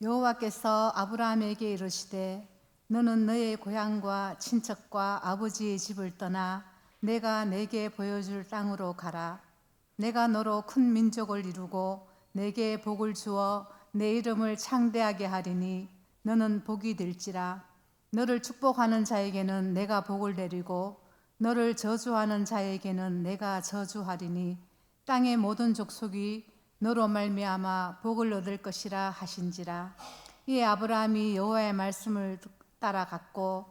여호와께서 아브라함에게 이르시되 너는 너의 고향과 친척과 아버지의 집을 떠나 내가 내게 보여줄 땅으로 가라. 내가 너로 큰 민족을 이루고 내게 복을 주어 내 이름을 창대하게 하리니 너는 복이 될지라. 너를 축복하는 자에게는 내가 복을 내리고 너를 저주하는 자에게는 내가 저주하리니 땅의 모든 족속이 너로 말미암아 복을 얻을 것이라 하신지라. 이에 아브라함이 여호와의 말씀을 따라갔고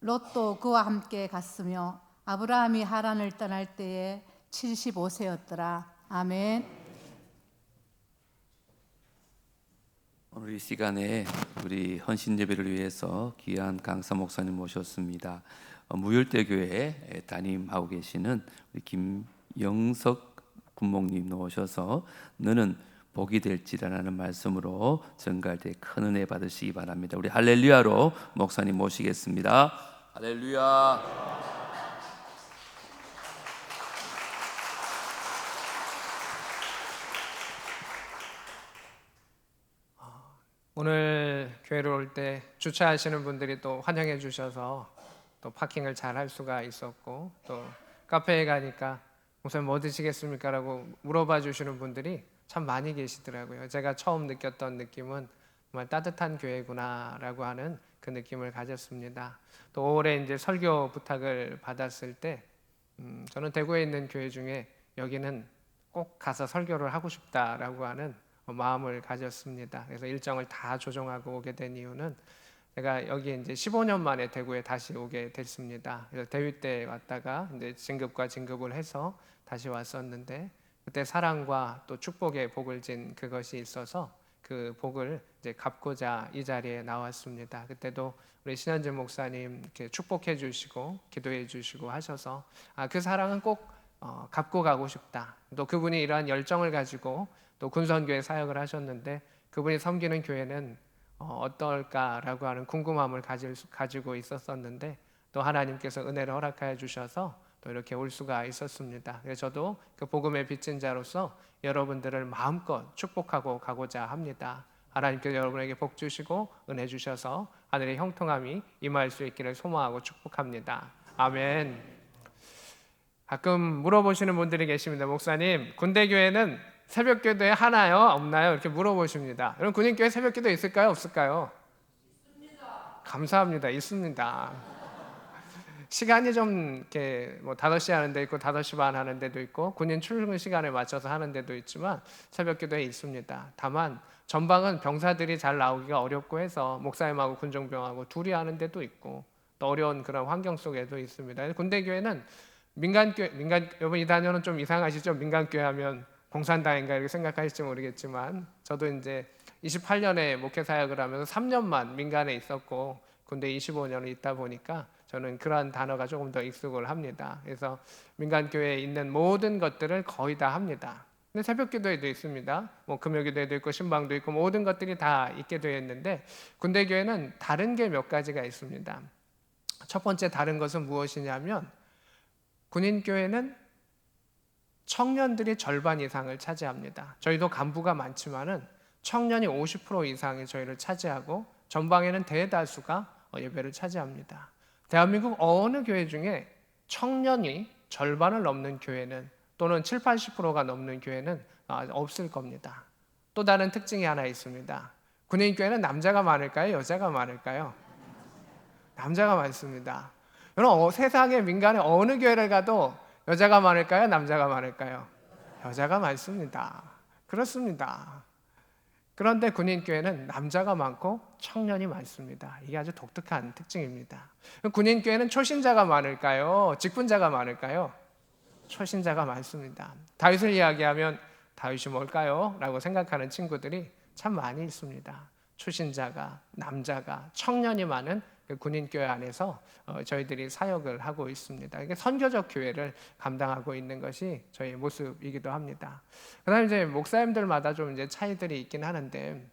롯도 그와 함께 갔으며 아브라함이 하란을 떠날 때에 75세였더라. 아멘. 오늘 이 시간에 우리 헌신 예배를 위해서 귀한 강사 목사님 모셨습니다. 무열대 교회 담임하고 계시는 우리 김영석 군목님 오셔서 너는 복이 될지라는 말씀으로 전갈 때 큰 은혜 받으시기 바랍니다. 우리 할렐루야로 목사님 모시겠습니다. 할렐루야. 오늘 교회로 올 때 주차하시는 분들이 또 환영해 주셔서 또 파킹을 잘 할 수가 있었고, 또 카페에 가니까 목사님 뭐 드시겠습니까? 라고 물어봐 주시는 분들이 참 많이 계시더라고요. 제가 처음 느꼈던 느낌은 정말 따뜻한 교회구나 라고 하는 그 느낌을 가졌습니다. 또 올해 이제 설교 부탁을 받았을 때 저는 대구에 있는 교회 중에 여기는 꼭 가서 설교를 하고 싶다라고 하는 마음을 가졌습니다. 그래서 일정을 다 조정하고 오게 된 이유는 제가 여기 이제 15년 만에 대구에 다시 오게 됐습니다. 그래서 대위 때 왔다가 이제 진급과 진급을 해서 다시 왔었는데, 그때 사랑과 또 축복의 복을 진 그것이 있어서 그 복을 이제 갚고자 이 자리에 나왔습니다. 그때도 우리 신현진 목사님 이렇게 축복해 주시고 기도해 주시고 하셔서 그 사랑은 꼭 갚고 가고 싶다. 또 그분이 이러한 열정을 가지고 또 군선교회 사역을 하셨는데 그분이 섬기는 교회는 어떨까라고 하는 궁금함을 가지고 있었었는데 또 하나님께서 은혜를 허락하여 주셔서 또 이렇게 올 수가 있었습니다. 그래서 저도 그 복음의 빚진 자로서 여러분들을 마음껏 축복하고 가고자 합니다. 하나님께서 여러분에게 복 주시고 은혜 주셔서 하늘의 형통함이 임할 수 있기를 소망하고 축복합니다. 아멘. 가끔 물어보시는 분들이 계십니다. 목사님, 군대교회는 새벽기도에 하나요? 없나요? 이렇게 물어보십니다. 여러분, 군인교회 새벽기도 있을까요? 없을까요? 있습니다. 감사합니다. 있습니다. 시간이 좀 이렇게 뭐 5시 하는 데 있고 5시 반 하는 데도 있고 군인 출근 시간에 맞춰서 하는 데도 있지만 새벽기도에 있습니다. 다만 전방은 병사들이 잘 나오기가 어렵고 해서 목사님하고 군종병하고 둘이 하는 데도 있고 또 어려운 그런 환경 속에도 있습니다. 군대교회는 여러분 이 단어는 좀 이상하시죠? 민간교회 하면 공산당인가 이렇게 생각하실지 모르겠지만 저도 이제 28년에 목회 사역을 하면서 3년만 민간에 있었고 군대 25년을 있다 보니까 저는 그러한 단어가 조금 더 익숙을 합니다. 그래서 민간교회에 있는 모든 것들을 거의 다 합니다. 근데 새벽기도에도 있습니다. 뭐 금요기도에도 있고 신방도 있고 모든 것들이 다 있게 되어 있는데 군대교회는 다른 게 몇 가지가 있습니다. 첫 번째 다른 것은 무엇이냐면 군인교회는 청년들이 절반 이상을 차지합니다. 저희도 간부가 많지만은 청년이 50% 이상이 저희를 차지하고 전방에는 대다수가 예배를 차지합니다. 대한민국 어느 교회 중에 청년이 절반을 넘는 교회는 또는 7, 80%가 넘는 교회는 없을 겁니다. 또 다른 특징이 하나 있습니다. 군인교회는 남자가 많을까요? 여자가 많을까요? 남자가 많습니다. 여러분, 세상의 민간의 어느 교회를 가도 여자가 많을까요? 남자가 많을까요? 여자가 많습니다. 그렇습니다. 그런데 군인교회는 남자가 많고 청년이 많습니다. 이게 아주 독특한 특징입니다. 군인교회는 초신자가 많을까요? 직분자가 많을까요? 초신자가 많습니다. 다윗을 이야기하면 다윗이 뭘까요? 라고 생각하는 친구들이 참 많이 있습니다. 초신자가, 남자가, 청년이 많은 군인교회 안에서 저희들이 사역을 하고 있습니다. 이게 선교적 교회를 감당하고 있는 것이 저희 모습이기도 합니다. 그다음에 이제 목사님들마다 좀 이제 차이들이 있긴 하는데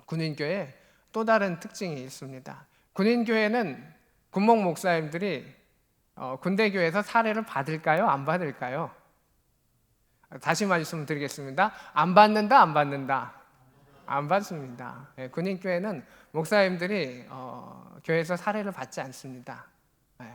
군인교회 또 다른 특징이 있습니다. 군인교회는 군목 목사님들이 군대교회에서 사례를 받을까요? 안 받을까요? 다시 말씀드리겠습니다. 안 받는다, 안 받는다. 안 받습니다. 예, 군인교회는 목사님들이 교회에서 사례를 받지 않습니다. 예.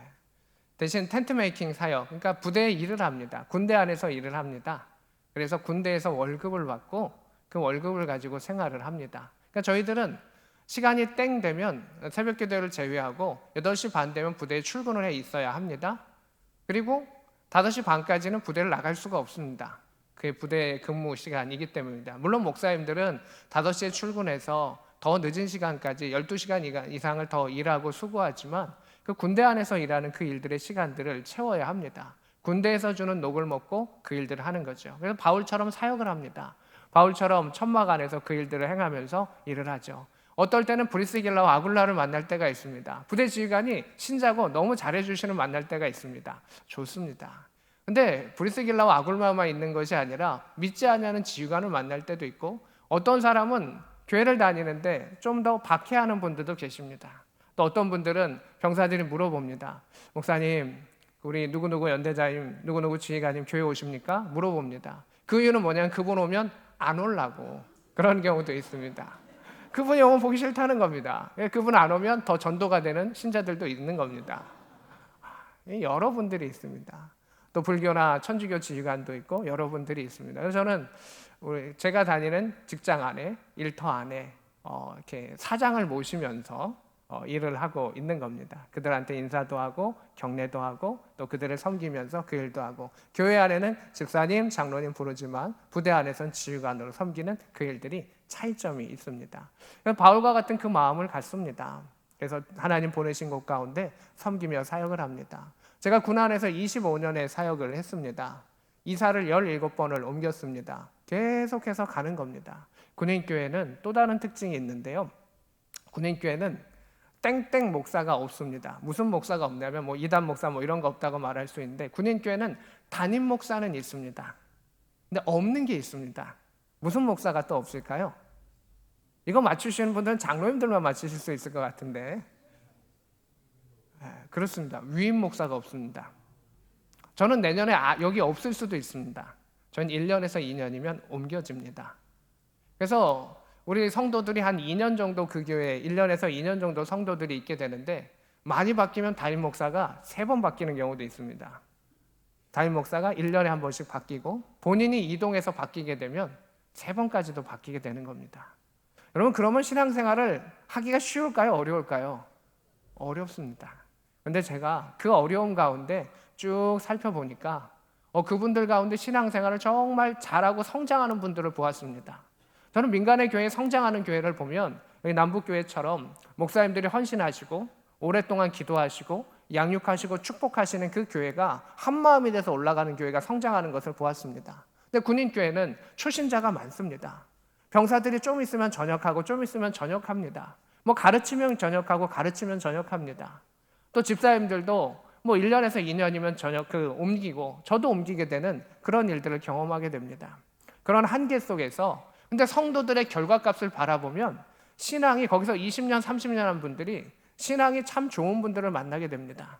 대신 텐트 메이킹 사역, 그러니까 부대에 일을 합니다. 군대 안에서 일을 합니다. 그래서 군대에서 월급을 받고 그 월급을 가지고 생활을 합니다. 그러니까 저희들은 시간이 땡 되면 새벽 기도를 제외하고 8시 반 되면 부대에 출근을 해 있어야 합니다. 그리고 5시 반까지는 부대를 나갈 수가 없습니다. 그게 부대 근무 시간이기 때문입니다. 물론 목사님들은 5시에 출근해서 더 늦은 시간까지 12시간 이상을 더 일하고 수고하지만 그 군대 안에서 일하는 그 일들의 시간들을 채워야 합니다. 군대에서 주는 녹을 먹고 그 일들을 하는 거죠. 그래서 바울처럼 사역을 합니다. 바울처럼 천막 안에서 그 일들을 행하면서 일을 하죠. 어떨 때는 브리스길라와 아굴라를 만날 때가 있습니다. 부대 지휘관이 신자고 너무 잘해주시는 만날 때가 있습니다. 좋습니다. 근데 브리스길라와 아굴라만 있는 것이 아니라 믿지 않는 지휘관을 만날 때도 있고 어떤 사람은 교회를 다니는데 좀 더 박해하는 분들도 계십니다. 또 어떤 분들은 병사들이 물어봅니다. 목사님, 우리 누구누구 연대장님, 누구누구 지휘관님 교회 오십니까? 물어봅니다. 그 이유는 뭐냐면 그분 오면 안 오려고. 그런 경우도 있습니다. 그분이 오면 보기 싫다는 겁니다. 그분 안 오면 더 전도가 되는 신자들도 있는 겁니다. 여러분들이 있습니다. 또 불교나 천주교 지휘관도 있고 여러분들이 있습니다. 그래서 저는 제가 다니는 직장 안에 일터 안에 이렇게 사장을 모시면서 일을 하고 있는 겁니다. 그들한테 인사도 하고 격려도 하고 또 그들을 섬기면서 그 일도 하고 교회 안에는 집사님, 장로님 부르지만 부대 안에서는 지휘관으로 섬기는 그 일들이 차이점이 있습니다. 바울과 같은 그 마음을 갖습니다. 그래서 하나님 보내신 곳 가운데 섬기며 사역을 합니다. 제가 군 안에서 25년의 사역을 했습니다. 이사를 17번을 옮겼습니다. 계속해서 가는 겁니다. 군인교회는 또 다른 특징이 있는데요. 군인교회는 땡땡 목사가 없습니다. 무슨 목사가 없냐면 이단 목사 이런 거 없다고 말할 수 있는데 군인교회는 담임 목사는 있습니다. 근데 없는 게 있습니다. 무슨 목사가 또 없을까요? 이거 맞추시는 분들은 장로님들만 맞추실 수 있을 것 같은데 그렇습니다. 위임 목사가 없습니다. 저는 내년에 여기 없을 수도 있습니다. 저는 1년에서 2년이면 옮겨집니다. 그래서 우리 성도들이 한 2년 정도 그 교회에 1년에서 2년 정도 성도들이 있게 되는데 많이 바뀌면 담임 목사가 3번 바뀌는 경우도 있습니다. 담임 목사가 1년에 한 번씩 바뀌고 본인이 이동해서 바뀌게 되면 3번까지도 바뀌게 되는 겁니다. 여러분 그러면 신앙생활을 하기가 쉬울까요? 어려울까요? 어렵습니다. 그런데 제가 그 어려움 가운데 쭉 살펴보니까 그분들 가운데 신앙생활을 정말 잘하고 성장하는 분들을 보았습니다. 저는 민간의 교회 성장하는 교회를 보면 여기 남북교회처럼 목사님들이 헌신하시고 오랫동안 기도하시고 양육하시고 축복하시는 그 교회가 한마음이 돼서 올라가는 교회가 성장하는 것을 보았습니다. 근데 군인교회는 초신자가 많습니다. 병사들이 좀 있으면 전역하고 좀 있으면 전역합니다. 가르치면 전역하고 가르치면 전역합니다. 또 집사님들도 1년에서 2년이면 옮기고 저도 옮기게 되는 그런 일들을 경험하게 됩니다. 그런 한계 속에서 근데 성도들의 결과값을 바라보면 신앙이 거기서 20년, 30년 한 분들이 신앙이 참 좋은 분들을 만나게 됩니다.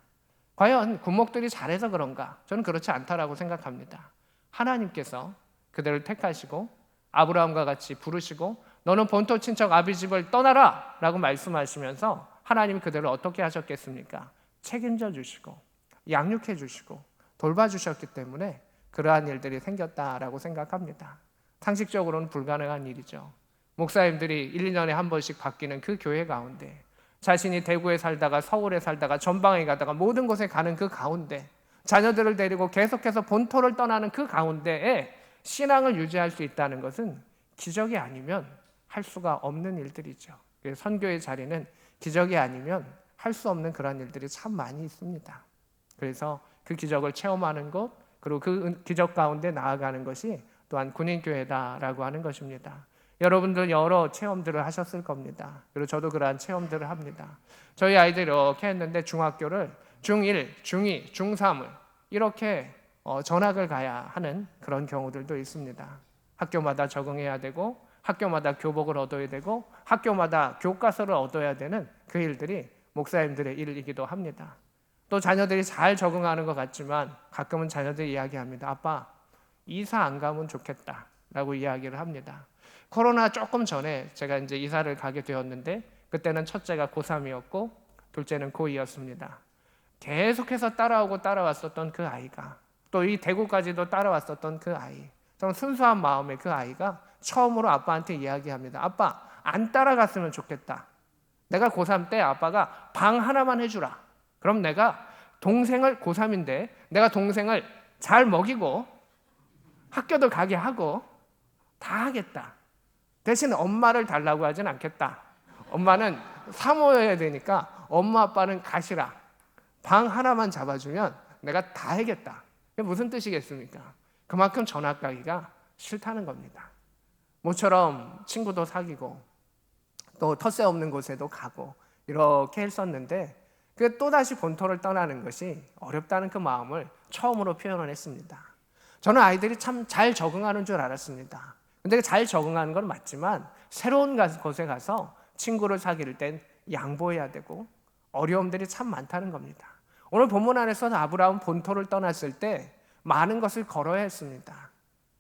과연 군목들이 잘해서 그런가? 저는 그렇지 않다라고 생각합니다. 하나님께서 그들을 택하시고 아브라함과 같이 부르시고 너는 본토 친척 아비 집을 떠나라 라고 말씀하시면서 하나님이 그들을 어떻게 하셨겠습니까? 책임져 주시고 양육해 주시고 돌봐주셨기 때문에 그러한 일들이 생겼다라고 생각합니다. 상식적으로는 불가능한 일이죠. 목사님들이 1, 2년에 한 번씩 바뀌는 그 교회 가운데 자신이 대구에 살다가 서울에 살다가 전방에 가다가 모든 곳에 가는 그 가운데 자녀들을 데리고 계속해서 본토를 떠나는 그 가운데에 신앙을 유지할 수 있다는 것은 기적이 아니면 할 수가 없는 일들이죠. 선교의 자리는 기적이 아니면 할 수 없는 그런 일들이 참 많이 있습니다. 그래서 그 기적을 체험하는 것 그리고 그 기적 가운데 나아가는 것이 또한 군인교회다라고 하는 것입니다. 여러분들 여러 체험들을 하셨을 겁니다. 그리고 저도 그러한 체험들을 합니다. 저희 아이들이 이렇게 했는데 중학교를 중1, 중2, 중3을 이렇게 전학을 가야 하는 그런 경우들도 있습니다. 학교마다 적응해야 되고 학교마다 교복을 얻어야 되고 학교마다 교과서를 얻어야 되는 그 일들이 목사님들의 일이기도 합니다. 또 자녀들이 잘 적응하는 것 같지만 가끔은 자녀들이 이야기합니다. 아빠, 이사 안 가면 좋겠다 라고 이야기를 합니다. 코로나 조금 전에 제가 이제 이사를 가게 되었는데 그때는 첫째가 고3이었고 둘째는 고2였습니다. 계속해서 따라왔었던 그 아이가, 또 이 대구까지도 따라왔었던 그 아이, 좀 순수한 마음의 그 아이가 처음으로 아빠한테 이야기합니다. 아빠, 안 따라갔으면 좋겠다. 내가 고3 때 아빠가 방 하나만 해주라. 그럼 내가 동생을, 고3인데 내가 동생을 잘 먹이고 학교도 가게 하고 다 하겠다. 대신 엄마를 달라고 하진 않겠다. 엄마는 사모여야 되니까 엄마 아빠는 가시라. 방 하나만 잡아주면 내가 다 해겠다. 이게 무슨 뜻이겠습니까? 그만큼 전학 가기가 싫다는 겁니다. 모처럼 친구도 사귀고 또 텃세 없는 곳에도 가고 이렇게 했었는데 그 또다시 본토를 떠나는 것이 어렵다는 그 마음을 처음으로 표현을 했습니다. 저는 아이들이 참 잘 적응하는 줄 알았습니다. 근데 잘 적응하는 건 맞지만 새로운 곳에 가서 친구를 사귈 땐 양보해야 되고 어려움들이 참 많다는 겁니다. 오늘 본문 안에서는 아브라함 본토를 떠났을 때 많은 것을 걸어야 했습니다.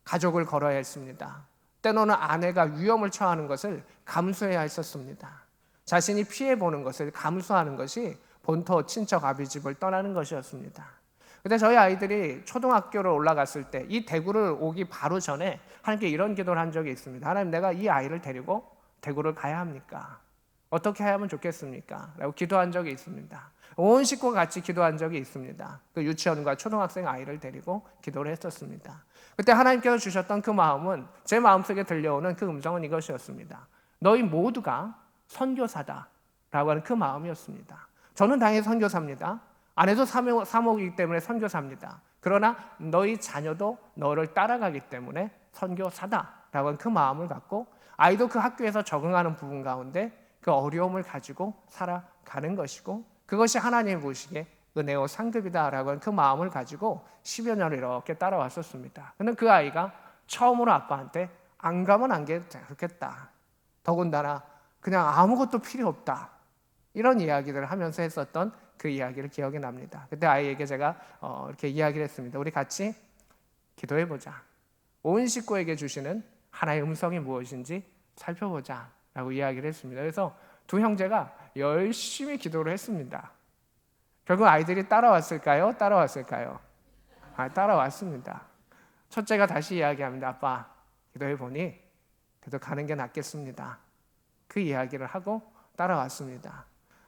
가족을 걸어야 했습니다. 때로는 아내가 위험을 처하는 것을 감수해야 했었습니다. 자신이 피해보는 것을 감수하는 것이 본토 친척 아비 집을 떠나는 것이었습니다. 근데 저희 아이들이 초등학교를 올라갔을 때 이 대구를 오기 바로 전에 하나님께 이런 기도를 한 적이 있습니다. 하나님, 내가 이 아이를 데리고 대구를 가야 합니까? 어떻게 하면 좋겠습니까? 라고 기도한 적이 있습니다. 온 식구가 같이 기도한 적이 있습니다. 그 유치원과 초등학생 아이를 데리고 기도를 했었습니다. 그때 하나님께서 주셨던 그 마음은, 제 마음속에 들려오는 그 음성은 이것이었습니다. 너희 모두가 선교사다 라고 하는 그 마음이었습니다. 저는 당연히 선교사입니다. 아내도 사모이기 때문에 선교사입니다. 그러나 너희 자녀도 너를 따라가기 때문에 선교사다라고 하는 그 마음을 갖고 아이도 그 학교에서 적응하는 부분 가운데 그 어려움을 가지고 살아가는 것이고, 그것이 하나님이 보시기에 은혜요 상급이다라고 하는 그 마음을 가지고 10여 년을 이렇게 따라왔었습니다. 근데 그 아이가 처음으로 아빠한테 안 가면 안 게 좋겠다. 더군다나 그냥 아무것도 필요 없다. 이런 이야기들을 하면서 했었던 그 이야기를 기억이 납니다. 그때 아이에게 제가 이렇게 이야기를 했습니다. 우리 같이 기도해보자. 온 식구에게 주시는 하나의 음성이 무엇인지 살펴보자 라고 이야기를 했습니다. 그래서 두 형제가 열심히 기도를 했습니다. 결국 아이들이 따라왔을까요? 따라왔습니다. 첫째가 다시 이야기합니다. 아빠, 기도해보니 그래도 가는 게 낫겠습니다. 그 이야기를 하고 따라왔습니다.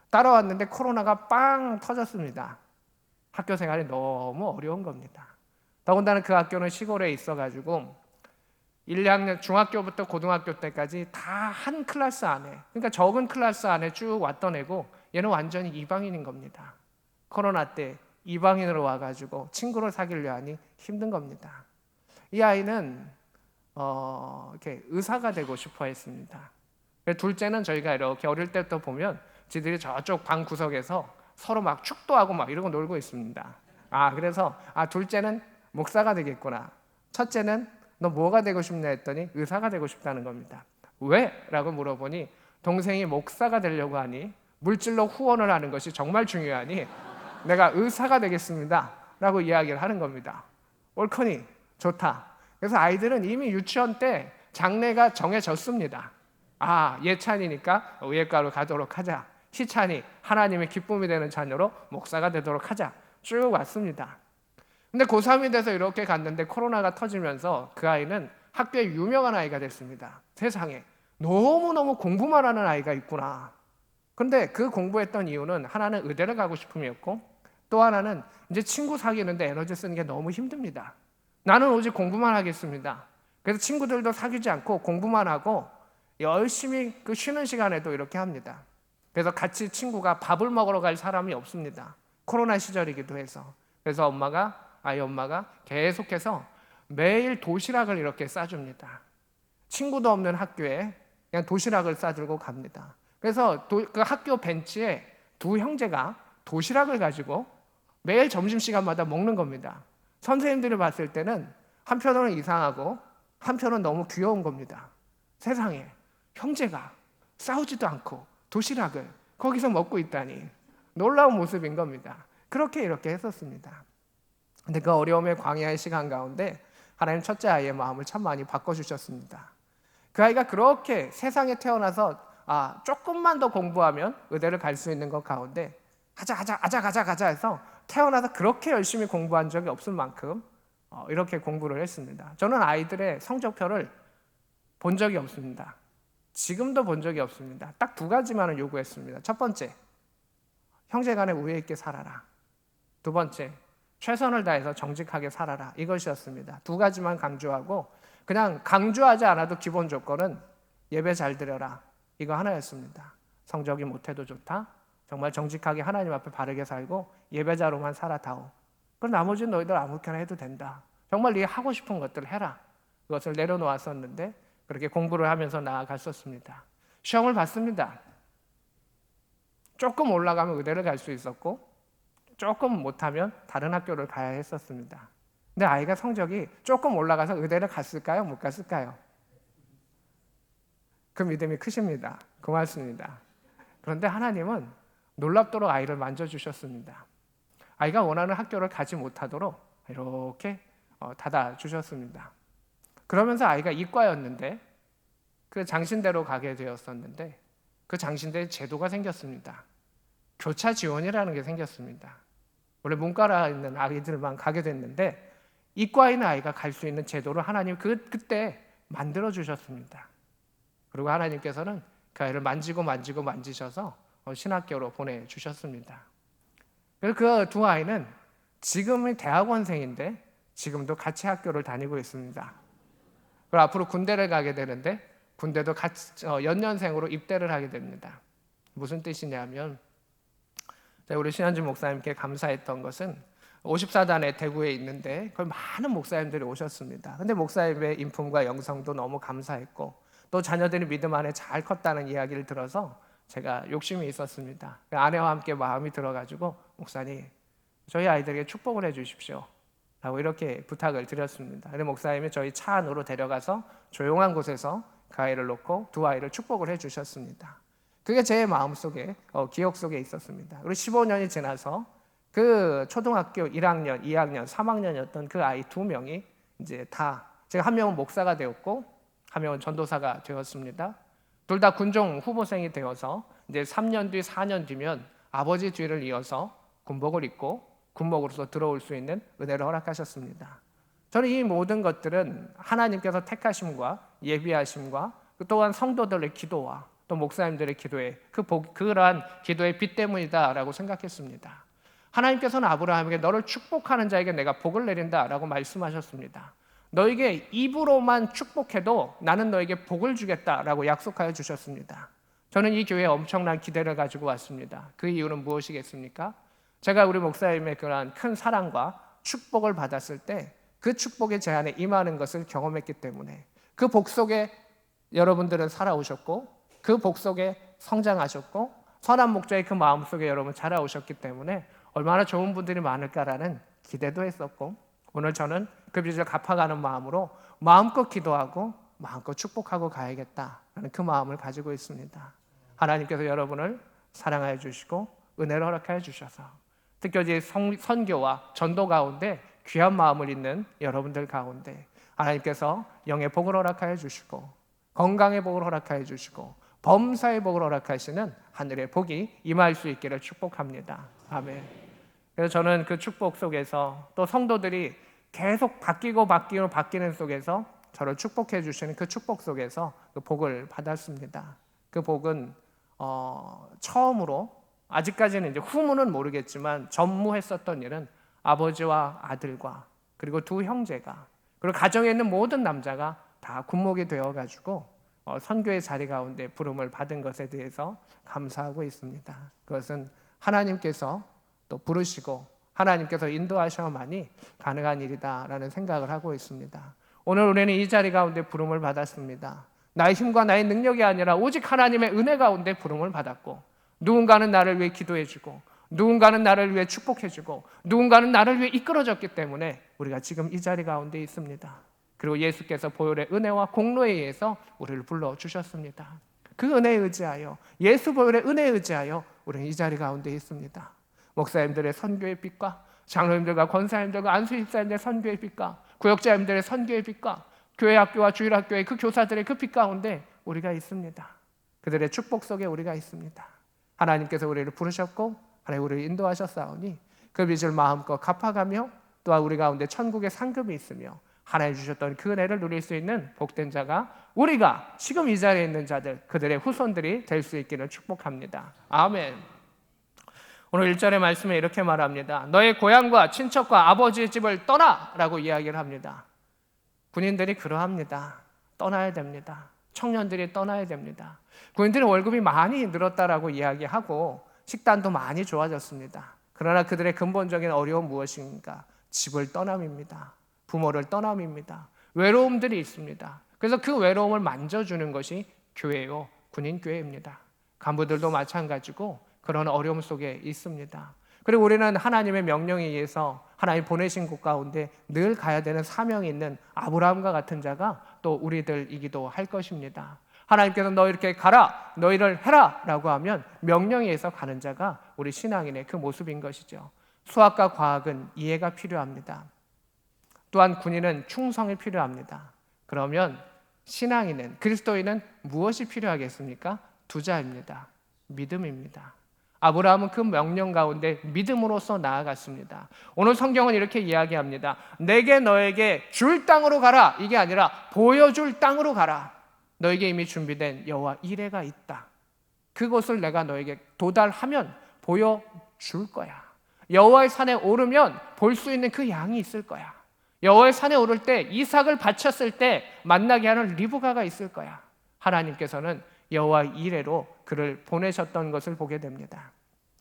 따라왔는데 코로나가 빵 터졌습니다. 학교 생활이 너무 어려운 겁니다. 더군다나 그 학교는 시골에 있어가지고 1, 2학년 중학교부터 고등학교 때까지 다 한 클래스 안에, 그러니까 적은 클래스 안에 쭉 왔던 애고 얘는 완전히 이방인인 겁니다. 코로나 때 이방인으로 와가지고 친구를 사귀려 하니 힘든 겁니다. 이 아이는 이렇게 의사가 되고 싶어 했습니다. 둘째는 저희가 이렇게 어릴 때부터 보면 지들이 저쪽 방 구석에서 서로 막 축도하고 막 이러고 놀고 있습니다. 그래서 둘째는 목사가 되겠구나. 첫째는 너 뭐가 되고 싶냐 했더니 의사가 되고 싶다는 겁니다. 왜? 라고 물어보니 동생이 목사가 되려고 하니 물질로 후원을 하는 것이 정말 중요하니 내가 의사가 되겠습니다 라고 이야기를 하는 겁니다. 옳거니 좋다. 그래서 아이들은 이미 유치원 때 장래가 정해졌습니다. 예찬이니까 의예과로 가도록 하자. 희찬이 하나님의 기쁨이 되는 자녀로 목사가 되도록 하자. 쭉 왔습니다. 근데 고3이 돼서 이렇게 갔는데 코로나가 터지면서 그 아이는 학교에 유명한 아이가 됐습니다. 세상에 너무너무 공부만 하는 아이가 있구나. 그런데 그 공부했던 이유는 하나는 의대를 가고 싶음이었고, 또 하나는 이제 친구 사귀는데 에너지 쓰는 게 너무 힘듭니다. 나는 오직 공부만 하겠습니다. 그래서 친구들도 사귀지 않고 공부만 하고 열심히 그 쉬는 시간에도 이렇게 합니다. 그래서 같이 친구가 밥을 먹으러 갈 사람이 없습니다. 코로나 시절이기도 해서. 그래서 아이 엄마가 계속해서 매일 도시락을 이렇게 싸줍니다. 친구도 없는 학교에 그냥 도시락을 싸들고 갑니다. 그래서 그 학교 벤치에 두 형제가 도시락을 가지고 매일 점심시간마다 먹는 겁니다. 선생님들이 봤을 때는 한편으로는 이상하고 한편으로는 너무 귀여운 겁니다. 세상에 형제가 싸우지도 않고 도시락을 거기서 먹고 있다니 놀라운 모습인 겁니다. 그렇게 이렇게 했었습니다. 근데 그 어려움의 광야의 시간 가운데 하나님 첫째 아이의 마음을 참 많이 바꿔주셨습니다. 그 아이가 그렇게 세상에 태어나서 조금만 더 공부하면 의대를 갈 수 있는 것 가운데 가자 해서 태어나서 그렇게 열심히 공부한 적이 없을 만큼 이렇게 공부를 했습니다. 저는 아이들의 성적표를 본 적이 없습니다. 지금도 본 적이 없습니다. 딱 두 가지만을 요구했습니다. 첫 번째, 형제간에 우애 있게 살아라. 두 번째, 최선을 다해서 정직하게 살아라. 이것이었습니다. 두 가지만 강조하고 그냥 강조하지 않아도 기본 조건은 예배 잘 드려라. 이거 하나였습니다. 성적이 못해도 좋다. 정말 정직하게 하나님 앞에 바르게 살고 예배자로만 살아다오. 그럼 나머지는 너희들 아무렇게나 해도 된다. 정말 네 하고 싶은 것들 해라. 그것을 내려놓았었는데 그렇게 공부를 하면서 나아갔었습니다. 시험을 봤습니다. 조금 올라가면 의대를 갈 수 있었고 조금 못하면 다른 학교를 가야 했었습니다. 근데 아이가 성적이 조금 올라가서 의대를 갔을까요? 못 갔을까요? 그 믿음이 크십니다. 고맙습니다. 그런데 하나님은 놀랍도록 아이를 만져주셨습니다. 아이가 원하는 학교를 가지 못하도록 이렇게 닫아주셨습니다. 그러면서 아이가 이과였는데 그 장신대로 가게 되었었는데 그 장신대에 제도가 생겼습니다. 교차 지원이라는 게 생겼습니다. 원래 문과라 있는 아이들만 가게 됐는데 이과에 있는 아이가 갈 수 있는 제도를 하나님 그때 만들어 주셨습니다. 그리고 하나님께서는 그 아이를 만지셔서 신학교로 보내주셨습니다. 그래서 그 두 아이는 지금은 대학원생인데 지금도 같이 학교를 다니고 있습니다. 그리고 앞으로 군대를 가게 되는데 군대도 같이 연년생으로 입대를 하게 됩니다. 무슨 뜻이냐면 우리 신한주 목사님께 감사했던 것은 54단에 대구에 있는데 거기 많은 목사님들이 오셨습니다. 근데 목사님의 인품과 영성도 너무 감사했고 또 자녀들이 믿음 안에 잘 컸다는 이야기를 들어서 제가 욕심이 있었습니다. 아내와 함께 마음이 들어가지고 목사님 저희 아이들에게 축복을 해주십시오 라고 이렇게 부탁을 드렸습니다. 근데 목사님이 저희 차 안으로 데려가서 조용한 곳에서 그 아이를 놓고 두 아이를 축복을 해주셨습니다. 그게 제 마음속에 기억 속에 있었습니다. 그리고 15년이 지나서 그 초등학교 1학년, 2학년, 3학년이었던 그 아이 두 명이 이제 다 제가 한 명은 목사가 되었고 한 명은 전도사가 되었습니다. 둘 다 군종 후보생이 되어서 이제 3년 뒤, 4년 뒤면 아버지 뒤를 이어서 군복을 입고 군목으로서 들어올 수 있는 은혜를 허락하셨습니다. 저는 이 모든 것들은 하나님께서 택하심과 예비하심과 또한 성도들의 기도와 또 목사님들의 기도에 그러한 기도의 빛 때문이다라고 생각했습니다. 하나님께서는 아브라함에게 너를 축복하는 자에게 내가 복을 내린다라고 말씀하셨습니다. 너에게 입으로만 축복해도 나는 너에게 복을 주겠다라고 약속하여 주셨습니다. 저는 이 교회에 엄청난 기대를 가지고 왔습니다. 그 이유는 무엇이겠습니까? 제가 우리 목사님의 그러한 큰 사랑과 축복을 받았을 때 그 축복이 제 안에 임하는 것을 경험했기 때문에 그 복 속에 여러분들은 살아오셨고 그 복 속에 성장하셨고 선한 목자의 그 마음 속에 여러분 자라오셨기 때문에 얼마나 좋은 분들이 많을까라는 기대도 했었고 오늘 저는 그 빚을 갚아가는 마음으로 마음껏 기도하고 마음껏 축복하고 가야겠다라는 그 마음을 가지고 있습니다. 하나님께서 여러분을 사랑하여 주시고 은혜를 허락하여 주셔서 특별히 선교와 전도 가운데 귀한 마음을 잇는 여러분들 가운데 하나님께서 영의 복을 허락하여 주시고 건강의 복을 허락하여 주시고 범사의 복을 허락하시는 하늘의 복이 임할 수 있기를 축복합니다. 아멘. 그래서 저는 그 축복 속에서 또 성도들이 계속 바뀌는 속에서 저를 축복해 주시는 그 축복 속에서 그 복을 받았습니다. 그 복은 처음으로 아직까지는 이제 후문은 모르겠지만 전무했었던 일은 아버지와 아들과 그리고 두 형제가 그리고 가정에 있는 모든 남자가 다 군목이 되어가지고 선교의 자리 가운데 부름을 받은 것에 대해서 감사하고 있습니다. 그것은 하나님께서 또 부르시고 하나님께서 인도하셔야만이 가능한 일이다라는 생각을 하고 있습니다. 오늘 우리는 이 자리 가운데 부름을 받았습니다. 나의 힘과 나의 능력이 아니라 오직 하나님의 은혜 가운데 부름을 받았고 누군가는 나를 위해 기도해주고 누군가는 나를 위해 축복해주고 누군가는 나를 위해 이끌어졌기 때문에 우리가 지금 이 자리 가운데 있습니다. 그리고 예수께서 보혈의 은혜와 공로에 의해서 우리를 불러주셨습니다. 그 은혜에 의지하여 예수 보혈의 은혜에 의지하여 우리는 이 자리 가운데 있습니다. 목사님들의 선교의 빛과 장로님들과 권사님들과 안수집사님들의 선교의 빛과 구역자님들의 선교의 빛과 교회 학교와 주일학교의 그 교사들의 그 빛 가운데 우리가 있습니다. 그들의 축복 속에 우리가 있습니다. 하나님께서 우리를 부르셨고 하나님 우리를 인도하셨사오니 그 빚을 마음껏 갚아가며 또한 우리 가운데 천국의 상급이 있으며 하나님 주셨던 그 은혜를 누릴 수 있는 복된 자가 우리가 지금 이 자리에 있는 자들, 그들의 후손들이 될 수 있기를 축복합니다. 아멘. 오늘 1절의 말씀에 이렇게 말합니다. 너의 고향과 친척과 아버지의 집을 떠나라고 이야기를 합니다. 군인들이 그러합니다. 떠나야 됩니다. 청년들이 떠나야 됩니다. 군인들의 월급이 많이 늘었다라고 이야기하고 식단도 많이 좋아졌습니다. 그러나 그들의 근본적인 어려움 무엇인가? 집을 떠남입니다. 부모를 떠남입니다. 외로움들이 있습니다. 그래서 그 외로움을 만져주는 것이 교회요, 군인교회입니다. 간부들도 마찬가지고 그런 어려움 속에 있습니다. 그리고 우리는 하나님의 명령에 의해서 하나님 보내신 곳 가운데 늘 가야 되는 사명이 있는 아브라함과 같은 자가 또 우리들이기도 할 것입니다. 하나님께서 너 이렇게 가라, 너희를 해라 라고 하면 명령에 의해서 가는 자가 우리 신앙인의 그 모습인 것이죠. 수학과 과학은 이해가 필요합니다. 또한 군인은 충성이 필요합니다. 그러면 신앙인은, 그리스도인은 무엇이 필요하겠습니까? 두 자입니다. 믿음입니다. 아브라함은 그 명령 가운데 믿음으로써 나아갔습니다. 오늘 성경은 이렇게 이야기합니다. 내게 너에게 줄 땅으로 가라. 이게 아니라 보여줄 땅으로 가라. 너에게 이미 준비된 여호와 이레가 있다. 그곳을 내가 너에게 도달하면 보여줄 거야. 여호와의 산에 오르면 볼 수 있는 그 양이 있을 거야. 여호와의 산에 오를 때 이삭을 바쳤을 때 만나게 하는 리브가가 있을 거야. 하나님께서는 여호와 이레로 그를 보내셨던 것을 보게 됩니다.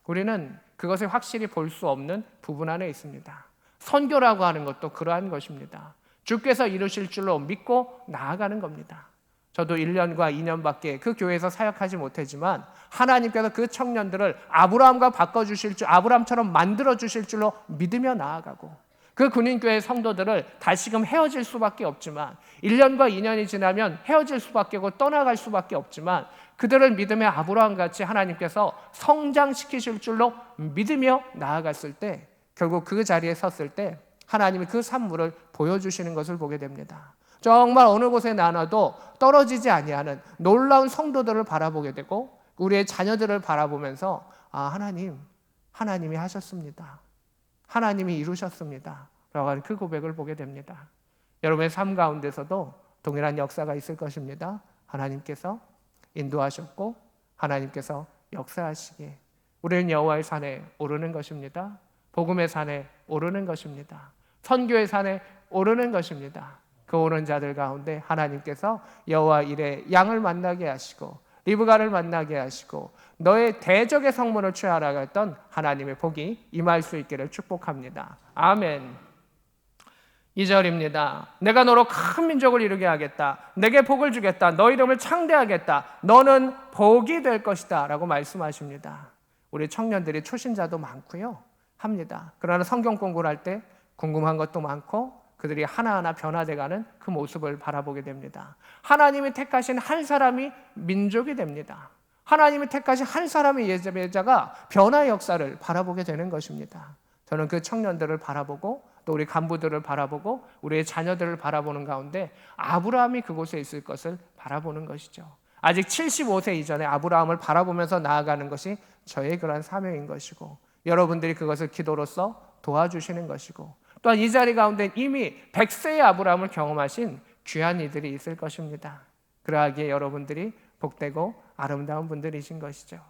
우리는 그것을 확실히 볼 수 없는 부분 안에 있습니다. 선교라고 하는 것도 그러한 것입니다. 주께서 이루실 줄로 믿고 나아가는 겁니다. 저도 1년과 2년밖에 그 교회에서 사역하지 못했지만 하나님께서 그 청년들을 아브라함과 바꿔주실 줄, 아브라함처럼 만들어주실 줄로 믿으며 나아가고 그 군인교회 성도들을 다시금 헤어질 수밖에 없지만 1년과 2년이 지나면 헤어질 수밖에 없고 떠나갈 수밖에 없지만 그들을 믿음의 아브라함같이 하나님께서 성장시키실 줄로 믿으며 나아갔을 때 결국 그 자리에 섰을 때 하나님이 그 산물을 보여주시는 것을 보게 됩니다. 정말 어느 곳에 나눠도 떨어지지 아니하는 놀라운 성도들을 바라보게 되고 우리의 자녀들을 바라보면서 하나님이 하셨습니다. 하나님이 이루셨습니다. 라고 하는 그 고백을 보게 됩니다. 여러분의 삶 가운데서도 동일한 역사가 있을 것입니다. 하나님께서 인도하셨고 하나님께서 역사하시기에 우리는 여호와의 산에 오르는 것입니다. 복음의 산에 오르는 것입니다. 선교의 산에 오르는 것입니다. 그 오른 자들 가운데 하나님께서 여호와 이레 양을 만나게 하시고 리브가를 만나게 하시고 너의 대적의 성문을 취하라고 했던 하나님의 복이 임할 수 있기를 축복합니다. 아멘. 2절입니다. 내가 너로 큰 민족을 이루게 하겠다. 내게 복을 주겠다. 너 이름을 창대하겠다. 너는 복이 될 것이다 라고 말씀하십니다. 우리 청년들이 초신자도 많고요 합니다. 그러나 성경 공부를 할 때 궁금한 것도 많고 그들이 하나하나 변화돼가는 그 모습을 바라보게 됩니다. 하나님이 택하신 한 사람이 민족이 됩니다. 하나님이 택하신 한 사람의 예배자가 변화의 역사를 바라보게 되는 것입니다. 저는 그 청년들을 바라보고 또 우리 간부들을 바라보고 우리의 자녀들을 바라보는 가운데 아브라함이 그곳에 있을 것을 바라보는 것이죠. 아직 75세 이전에 아브라함을 바라보면서 나아가는 것이 저의 그러한 사명인 것이고 여러분들이 그것을 기도로서 도와주시는 것이고 또한 이 자리 가운데 이미 100세의 아브라함을 경험하신 귀한 이들이 있을 것입니다. 그러하기에 여러분들이 복되고 아름다운 분들이신 것이죠.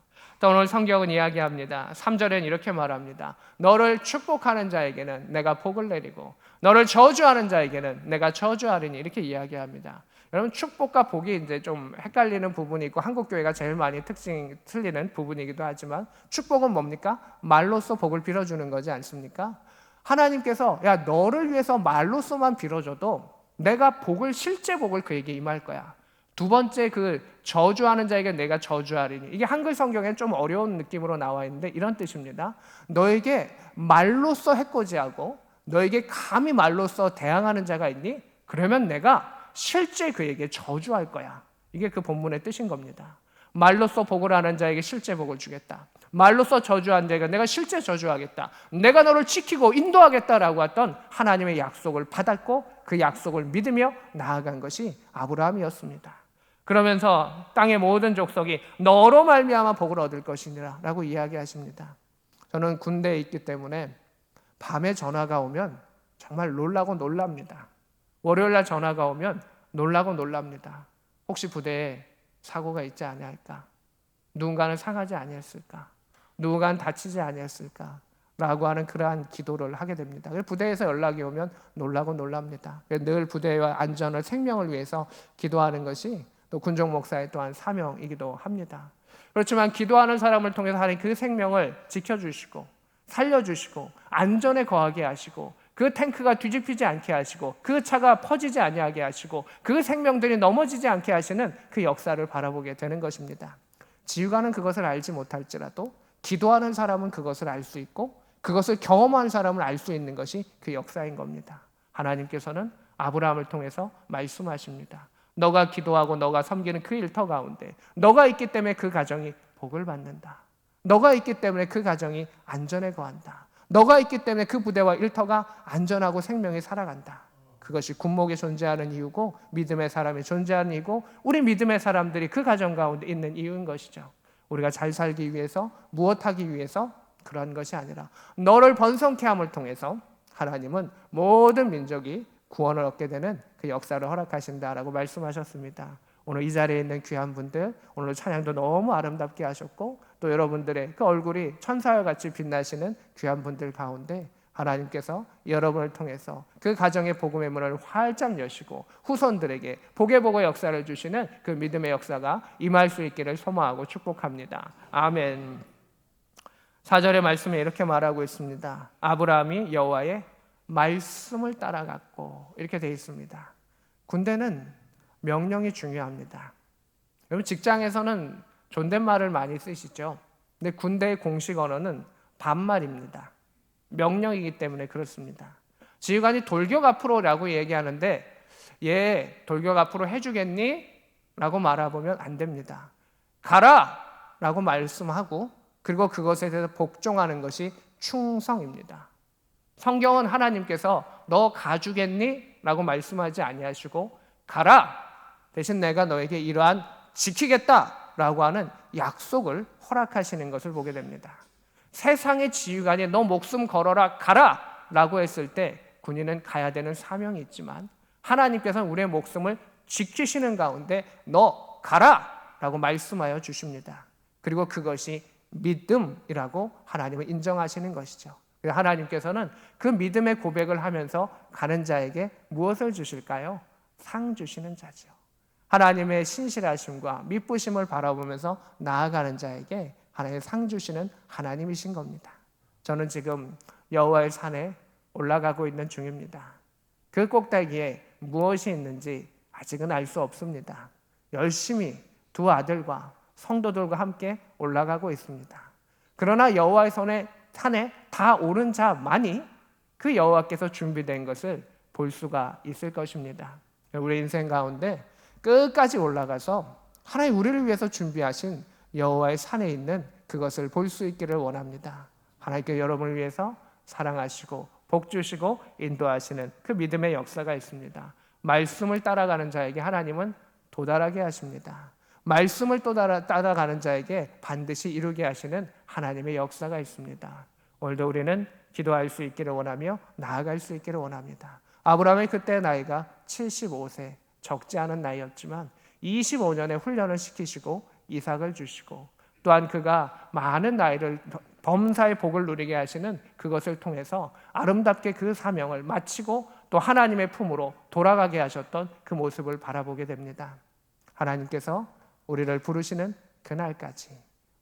또 오늘 성경은 이야기합니다. 3절엔 이렇게 말합니다. 너를 축복하는 자에게는 내가 복을 내리고 너를 저주하는 자에게는 내가 저주하리니 이렇게 이야기합니다. 여러분 축복과 복이 이제 좀 헷갈리는 부분이 있고 한국 교회가 제일 많이 특징이 틀리는 부분이기도 하지만 축복은 뭡니까? 말로써 복을 빌어주는 거지 않습니까? 하나님께서 야 너를 위해서 말로써만 빌어줘도 내가 복을 실제 복을 그에게 임할 거야. 두 번째 그 저주하는 자에게 내가 저주하리니 이게 한글 성경에 좀 어려운 느낌으로 나와 있는데 이런 뜻입니다. 너에게 말로써 해코지하고 너에게 감히 말로써 대항하는 자가 있니? 그러면 내가 실제 그에게 저주할 거야. 이게 그 본문의 뜻인 겁니다. 말로써 복을 하는 자에게 실제 복을 주겠다. 말로써 저주한 자에게 내가 실제 저주하겠다, 내가 너를 지키고 인도하겠다라고 했던 하나님의 약속을 받았고 그 약속을 믿으며 나아간 것이 아브라함이었습니다. 그러면서 땅의 모든 족속이 너로 말미암아 복을 얻을 것이니라 라고 이야기하십니다. 저는 군대에 있기 때문에 밤에 전화가 오면 정말 놀라고 놀랍니다. 월요일날 전화가 오면 놀라고 놀랍니다. 혹시 부대에 사고가 있지 아니할까? 누군가는 상하지 아니했을까? 누군가는 다치지 아니했을까? 라고 하는 그러한 기도를 하게 됩니다. 부대에서 연락이 오면 놀라고 놀랍니다. 늘 부대의 안전을, 생명을 위해서 기도하는 것이 또 군종 목사의 또한 사명이기도 합니다. 그렇지만 기도하는 사람을 통해서 하나님 그 생명을 지켜주시고 살려주시고 안전에 거하게 하시고 그 탱크가 뒤집히지 않게 하시고 그 차가 퍼지지 아니하게 하시고 그 생명들이 넘어지지 않게 하시는 그 역사를 바라보게 되는 것입니다. 지휘관은 그것을 알지 못할지라도 기도하는 사람은 그것을 알 수 있고 그것을 경험한 사람은 알 수 있는 것이 그 역사인 겁니다. 하나님께서는 아브라함을 통해서 말씀하십니다. 너가 기도하고 너가 섬기는 그 일터 가운데 너가 있기 때문에 그 가정이 복을 받는다. 너가 있기 때문에 그 가정이 안전에 거한다. 너가 있기 때문에 그 부대와 일터가 안전하고 생명이 살아간다. 그것이 군목이 존재하는 이유고 믿음의 사람이 존재하는 이유고 우리 믿음의 사람들이 그 가정 가운데 있는 이유인 것이죠. 우리가 잘 살기 위해서 무엇하기 위해서 그런 것이 아니라 너를 번성케 함을 통해서 하나님은 모든 민족이 구원을 얻게 되는 그 역사를 허락하신다라고 말씀하셨습니다. 오늘 이 자리에 있는 귀한 분들, 오늘 찬양도 너무 아름답게 하셨고 또 여러분들의 그 얼굴이 천사와 같이 빛나시는 귀한 분들 가운데 하나님께서 여러분을 통해서 그 가정의 복음의 문을 활짝 여시고 후손들에게 복의 복의 역사를 주시는 그 믿음의 역사가 임할 수 있기를 소망하고 축복합니다. 아멘. 4절의 말씀에 이렇게 말하고 있습니다. 아브라함이 여호와의 말씀을 따라갔고 이렇게 되어 있습니다. 군대는 명령이 중요합니다. 여러분 직장에서는 존댓말을 많이 쓰시죠. 근데 군대의 공식 언어는 반말입니다. 명령이기 때문에 그렇습니다. 지휘관이 돌격 앞으로라고 얘기하는데 얘 돌격 앞으로 해주겠니? 라고 말해보면 안 됩니다. 가라! 라고 말씀하고 그리고 그것에 대해서 복종하는 것이 충성입니다. 성경은 하나님께서 너 가주겠니? 라고 말씀하지 아니하시고 가라! 대신 내가 너에게 이러한 지키겠다! 라고 하는 약속을 허락하시는 것을 보게 됩니다. 세상의 지휘관이 너 목숨 걸어라 가라! 라고 했을 때 군인은 가야 되는 사명이 있지만 하나님께서는 우리의 목숨을 지키시는 가운데 너 가라! 라고 말씀하여 주십니다. 그리고 그것이 믿음이라고 하나님을 인정하시는 것이죠. 하나님께서는 그 믿음의 고백을 하면서 가는 자에게 무엇을 주실까요? 상 주시는 자죠. 하나님의 신실하심과 미쁘심을 바라보면서 나아가는 자에게 하나님의 상 주시는 하나님이신 겁니다. 저는 지금 여호와의 산에 올라가고 있는 중입니다. 그 꼭대기에 무엇이 있는지 아직은 알 수 없습니다. 열심히 두 아들과 성도들과 함께 올라가고 있습니다. 그러나 여호와의 산에 다 오른 자만이 그 여호와께서 준비된 것을 볼 수가 있을 것입니다. 우리 인생 가운데 끝까지 올라가서 하나님 우리를 위해서 준비하신 여호와의 산에 있는 그것을 볼 수 있기를 원합니다. 하나님께 여러분을 위해서 사랑하시고 복 주시고 인도하시는 그 믿음의 역사가 있습니다. 말씀을 따라가는 자에게 하나님은 도달하게 하십니다. 말씀을 따라가는 자에게 반드시 이루게 하시는 하나님의 역사가 있습니다. 오늘도 우리는 기도할 수 있기를 원하며 나아갈 수 있기를 원합니다. 아브라함의 그때 나이가 75세, 적지 않은 나이였지만 25년의 훈련을 시키시고 이삭을 주시고 또한 그가 많은 나이를 범사의 복을 누리게 하시는 그것을 통해서 아름답게 그 사명을 마치고 또 하나님의 품으로 돌아가게 하셨던 그 모습을 바라보게 됩니다. 하나님께서 우리를 부르시는 그날까지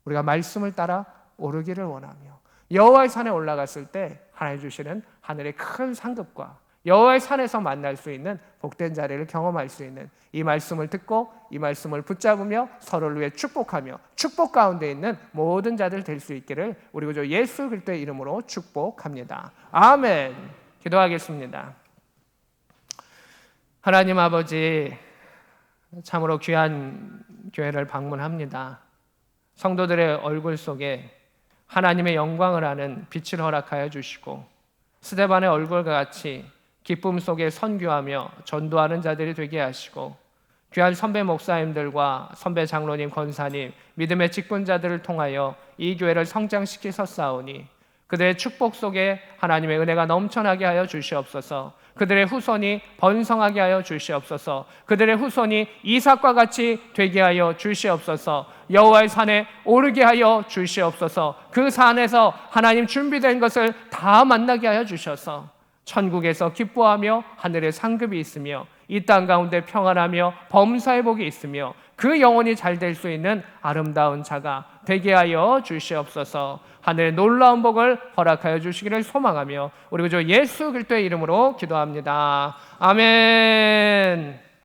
우리가 말씀을 따라 오르기를 원하며 여호와의 산에 올라갔을 때 하나님 주시는 하늘의 큰 상급과 여호와의 산에서 만날 수 있는 복된 자리를 경험할 수 있는 이 말씀을 듣고 이 말씀을 붙잡으며 서로를 위해 축복하며 축복 가운데 있는 모든 자들 될 수 있기를 우리 구주 예수 그리스도의 이름으로 축복합니다. 아멘. 기도하겠습니다. 하나님 아버지, 참으로 귀한 교회를 방문합니다. 성도들의 얼굴 속에 하나님의 영광을 아는 빛을 허락하여 주시고 스데반의 얼굴과 같이 기쁨 속에 선교하며 전도하는 자들이 되게 하시고 귀한 선배 목사님들과 선배 장로님, 권사님, 믿음의 직분자들을 통하여 이 교회를 성장시키셨사오니 그들의 축복 속에 하나님의 은혜가 넘쳐나게 하여 주시옵소서. 그들의 후손이 번성하게 하여 주시옵소서. 그들의 후손이 이삭과 같이 되게 하여 주시옵소서. 여호와의 산에 오르게 하여 주시옵소서. 그 산에서 하나님 준비된 것을 다 만나게 하여 주셔서 천국에서 기뻐하며 하늘에 상급이 있으며 이 땅 가운데 평안하며 범사의 복이 있으며 그 영혼이 잘 될 수 있는 아름다운 자가 되게 하여 주시옵소서. 하늘의 놀라운 복을 허락하여 주시기를 소망하며 우리 구주 예수 그리스도의 이름으로 기도합니다. 아멘.